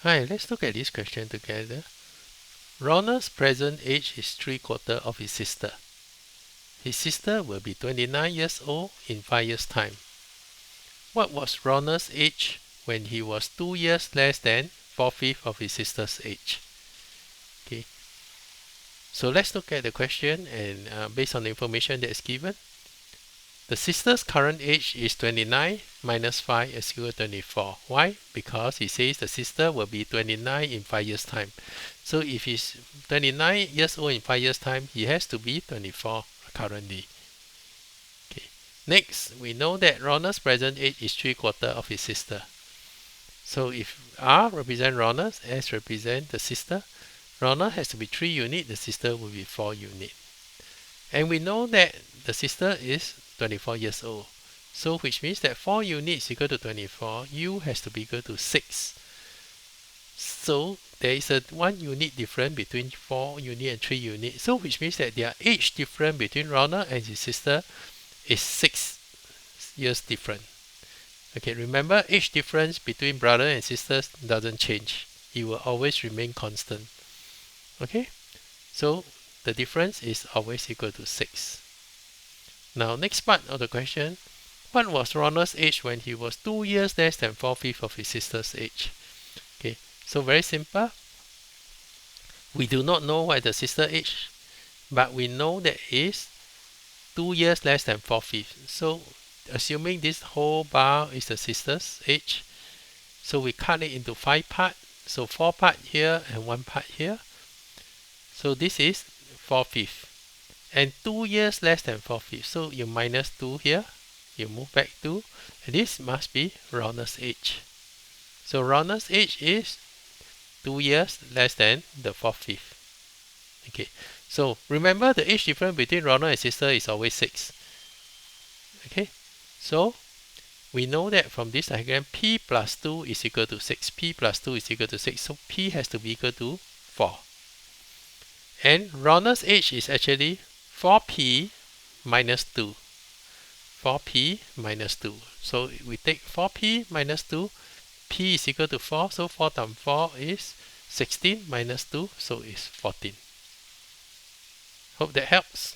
Hi, let's look at this question together. Ronald's present age is 3/4 of his sister. His sister will be 29 years old in 5 years' time. What was Ronald's age when he was 2 years less than 4/5 of his sister's age? Okay, so let's look at the question and based on the information that is given. The sister's current age is 29 minus 5 is equal to 24. Why? Because he says the sister will be 29 in 5 years' time. So if he's 29 years old in 5 years' time, he has to be 24 currently. Okay. Next, we know that Ronald's present age is 3/4 of his sister. So if R represent Ronald, S represent the sister, Ronald has to be 3 unit, the sister will be 4 unit. And we know that the sister is 24 years old. So which means that 4 units equal to 24, U has to be equal to 6. So there is a 1 unit difference between 4 unit and 3 unit. So which means that their age difference between Ronald and his sister is 6 years different. Okay, remember age difference between brother and sisters doesn't change. It will always remain constant. Okay, so the difference is always equal to 6. Now next part of the question, what was Ronald's age when he was 2 years less than 4/5 of his sister's age? Okay, so very simple. We do not know what is the sister age, but we know that is 2 years less than 4/5. So assuming this whole bar is the sister's age, so we cut it into 5 parts. So 4 part here and 1 part here. So this is 4/5. And 2 years less than 4/5. So you minus 2 here. You move back 2. And this must be Ronald's age. So Ronald's age is 2 years less than the 4/5. Okay. So remember the age difference between Ronald and sister is always 6. Okay. So we know that from this diagram, P plus 2 is equal to 6. P plus 2 is equal to 6. So P has to be equal to 4. And Ronald's age is actually 4P minus 2. 4P minus 2. So we take 4P minus 2. P is equal to 4. So 4 times 4 is 16 minus 2. So it's 14. Hope that helps.